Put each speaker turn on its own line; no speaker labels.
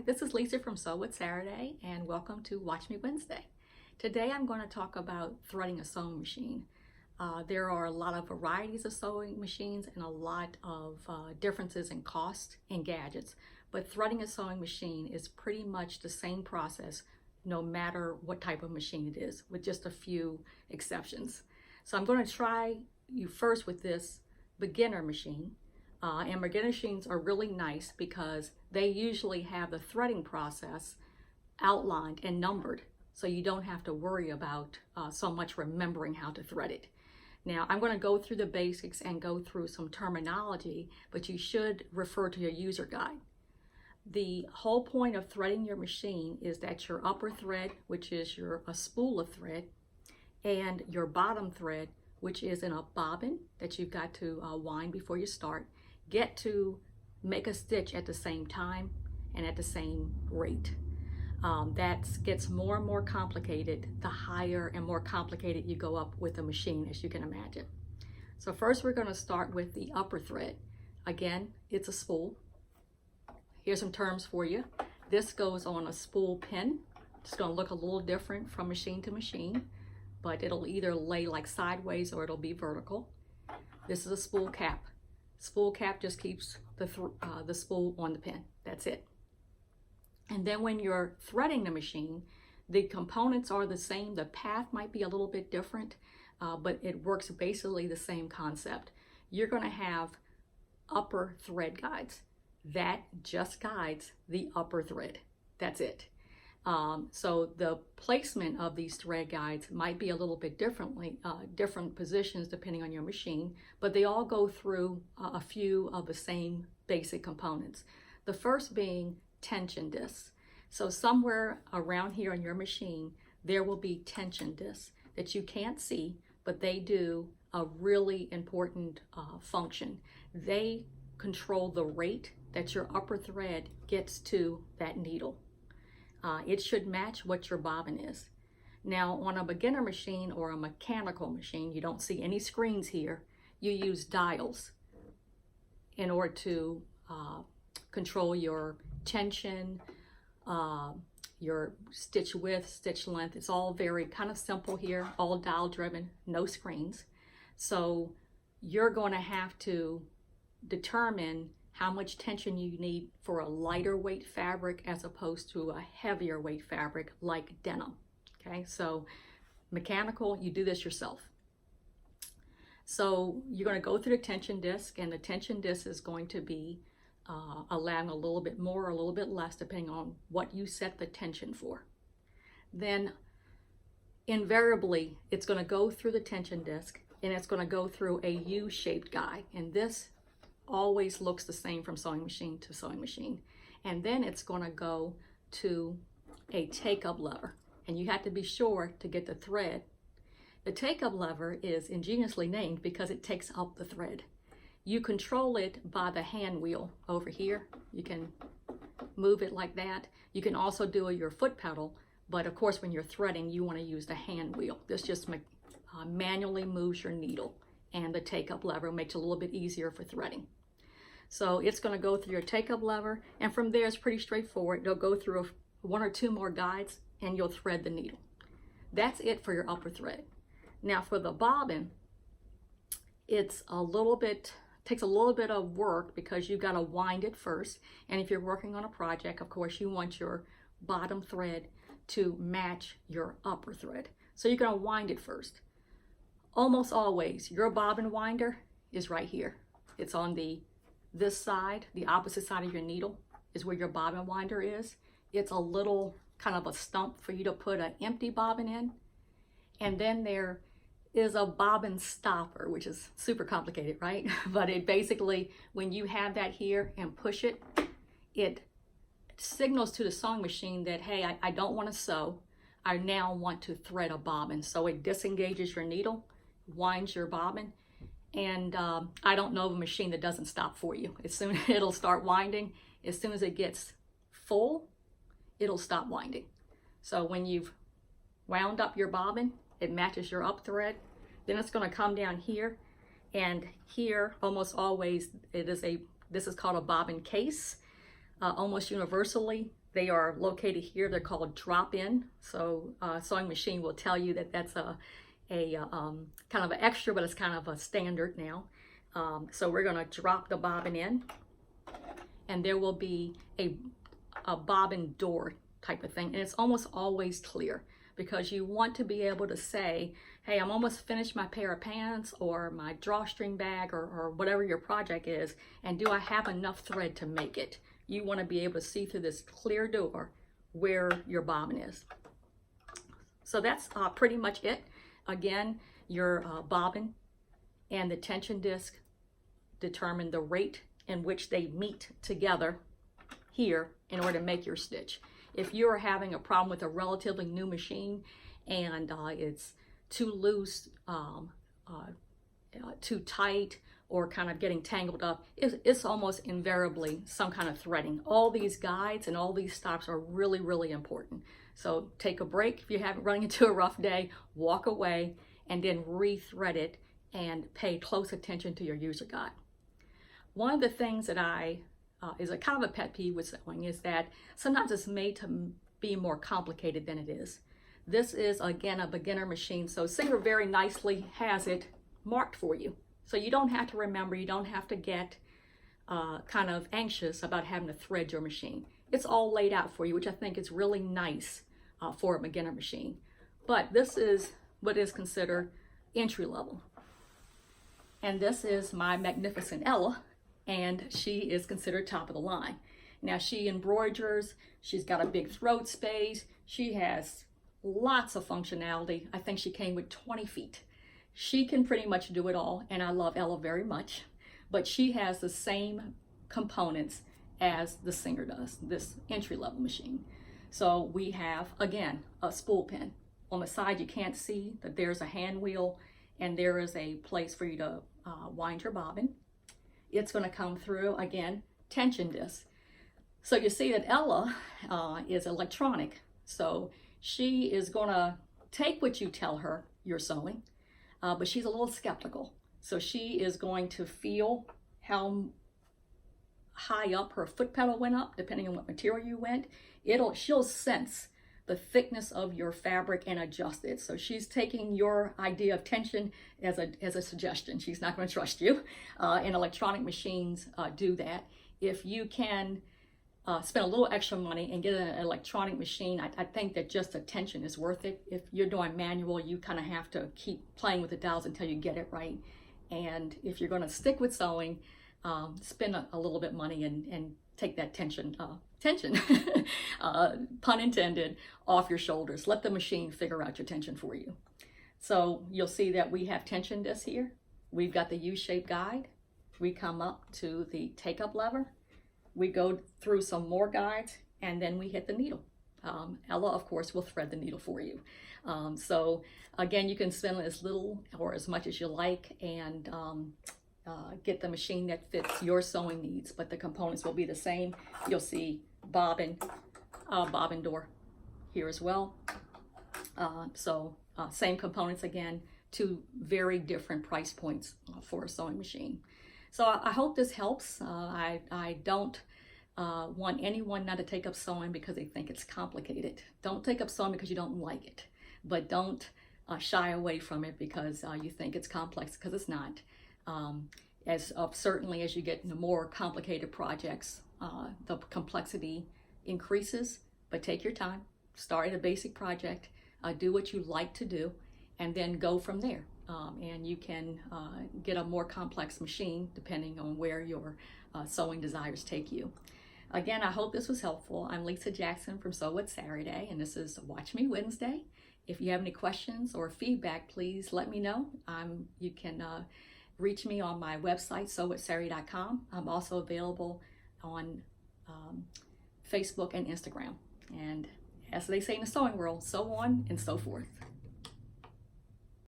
this is Lisa from Sew with Saturday, and welcome to Watch Me Wednesday. Today I'm going to talk about threading a sewing machine. There are a lot of varieties of sewing machines and a lot of differences in cost and gadgets, but threading a sewing machine is pretty much the same process no matter what type of machine it is, with just a few exceptions. So I'm going to try you first with this beginner machine. And beginner machines are really nice because they usually have the threading process outlined and numbered, so you don't have to worry about so much remembering how to thread it. Now, I'm going to go through the basics and go through some terminology, but you should refer to your user guide. The whole point of threading your machine is that your upper thread, which is a spool of thread, and your bottom thread, which is in a bobbin that you've got to wind before you start, get to make a stitch at the same time and at the same rate. That gets more and more complicated the higher and more complicated you go up with the machine, as you can imagine. So first we're going to start with the upper thread. Again, it's a spool. Here's some terms for you. This goes on a spool pin. It's going to look a little different from machine to machine, but it'll either lay like sideways or it'll be vertical. This is a spool cap. Spool cap just keeps the spool on the pin. That's it. And then when you're threading the machine, the components are the same. The path might be a little bit different, but it works basically the same concept. You're going to have upper thread guides. That just guides the upper thread. That's it. So the placement of these thread guides might be a little bit different positions depending on your machine, but they all go through a few of the same basic components. The first being tension discs. So somewhere around here on your machine, there will be tension discs that you can't see, but they do a really important function. They control the rate that your upper thread gets to that needle. It should match what your bobbin is. Now, on a beginner machine or a mechanical machine, you don't see any screens here. You use dials in order to control your tension, your stitch width, stitch length. It's all very kind of simple here, all dial driven, no screens. So you're going to have to determine how much tension you need for a lighter weight fabric as opposed to a heavier weight fabric like denim. Okay, so mechanical, you do this yourself. So you're going to go through the tension disc, and the tension disc is going to be allowing a little bit more or a little bit less depending on what you set the tension for. Then invariably it's going to go through the tension disc, and it's going to go through a U-shaped guide, and this always looks the same from sewing machine to sewing machine. And then it's going to go to a take-up lever, and you have to be sure to get the thread. The take-up lever is ingeniously named because it takes up the thread. You control it by the hand wheel over here. You can move it like that. You can also do your foot pedal, but of course when you're threading you want to use the hand wheel. This just manually moves your needle, and the take-up lever makes it a little bit easier for threading. So it's going to go through your take-up lever, and from there it's pretty straightforward. You'll go through one or two more guides and you'll thread the needle. That's it for your upper thread. Now for the bobbin, it's takes a little bit of work because you've got to wind it first, and if you're working on a project, of course you want your bottom thread to match your upper thread. So you're going to wind it first. Almost always your bobbin winder is right here. It's on this side, the opposite side of your needle is where your bobbin winder is. It's a little kind of a stump for you to put an empty bobbin in. And then there is a bobbin stopper, which is super complicated, right? But it basically, when you have that here and push it, it signals to the sewing machine that, hey, I don't want to sew. I now want to thread a bobbin. So it disengages your needle, winds your bobbin, and I don't know of a machine that doesn't stop for you. As soon as it'll start winding, as soon as it gets full, it'll stop winding. So when you've wound up your bobbin, it matches your up thread. Then it's going to come down here, and here almost always this is called a bobbin case. Almost universally They are located here. They're called drop-in. So sewing machine will tell you that that's a kind of an extra, but it's kind of a standard now. So we're going to drop the bobbin in, and there will be a bobbin door type of thing, and it's almost always clear, because you want to be able to say, hey, I'm almost finished my pair of pants or my drawstring bag or whatever your project is, and do I have enough thread to make it? You want to be able to see through this clear door where your bobbin is. So that's pretty much it. Again, your bobbin and the tension disc determine the rate in which they meet together here in order to make your stitch. If you're having a problem with a relatively new machine and it's too loose, too tight, or kind of getting tangled up, it's almost invariably some kind of threading. All these guides and all these stops are really, really important. So take a break if you haven't running into a rough day, walk away, and then rethread it and pay close attention to your user guide. One of the things that is a kind of a pet peeve with sewing is that sometimes it's made to be more complicated than it is. This is, again, a beginner machine, so Singer very nicely has it marked for you. So you don't have to remember, you don't have to get kind of anxious about having to thread your machine. It's all laid out for you, which I think is really nice for a beginner machine. But this is what is considered entry level. And this is my magnificent Ella, and she is considered top of the line. Now she embroiders, she's got a big throat space, she has lots of functionality. I think she came with 20 feet. She can pretty much do it all, and I love Ella very much, but she has the same components as the Singer does, this entry-level machine. So we have, again, a spool pin. On the side you can't see that there's a hand wheel, and there is a place for you to wind your bobbin. It's going to come through, again, tension disc. So you see that Ella is electronic, so she is going to take what you tell her you're sewing, but she's a little skeptical. So she is going to feel how high up her foot pedal went up, depending on what material you went. She'll sense the thickness of your fabric and adjust it. So she's taking your idea of tension as a suggestion. She's not going to trust you. And electronic machines do that. If you can spend a little extra money and get an electronic machine, I think that just the tension is worth it. If you're doing manual, you kind of have to keep playing with the dials until you get it right. And if you're going to stick with sewing, spend a little bit money and take that tension, pun intended, off your shoulders. Let the machine figure out your tension for you. So you'll see that we have tension discs here. We've got the U-shaped guide. We come up to the take-up lever. We go through some more guides, and then we hit the needle. Ella, of course, will thread the needle for you. So again, you can spend as little or as much as you like, and get the machine that fits your sewing needs, but the components will be the same. You'll see bobbin door here as well. Same components again, two very different price points for a sewing machine. So I hope this helps. I don't want anyone not to take up sewing because they think it's complicated. Don't take up sewing because you don't like it, but don't shy away from it because you think it's complex, because it's not. Certainly as you get into more complicated projects, the complexity increases, but take your time, start at a basic project, do what you like to do, and then go from there. And you can get a more complex machine depending on where your sewing desires take you. Again, I hope this was helpful. I'm Lisa Jackson from Sew It Saturday, and this is Watch Me Wednesday. If you have any questions or feedback, please let me know. You can reach me on my website, sewitsaturday.com. I'm also available on Facebook and Instagram. And as they say in the sewing world, sew on and so forth.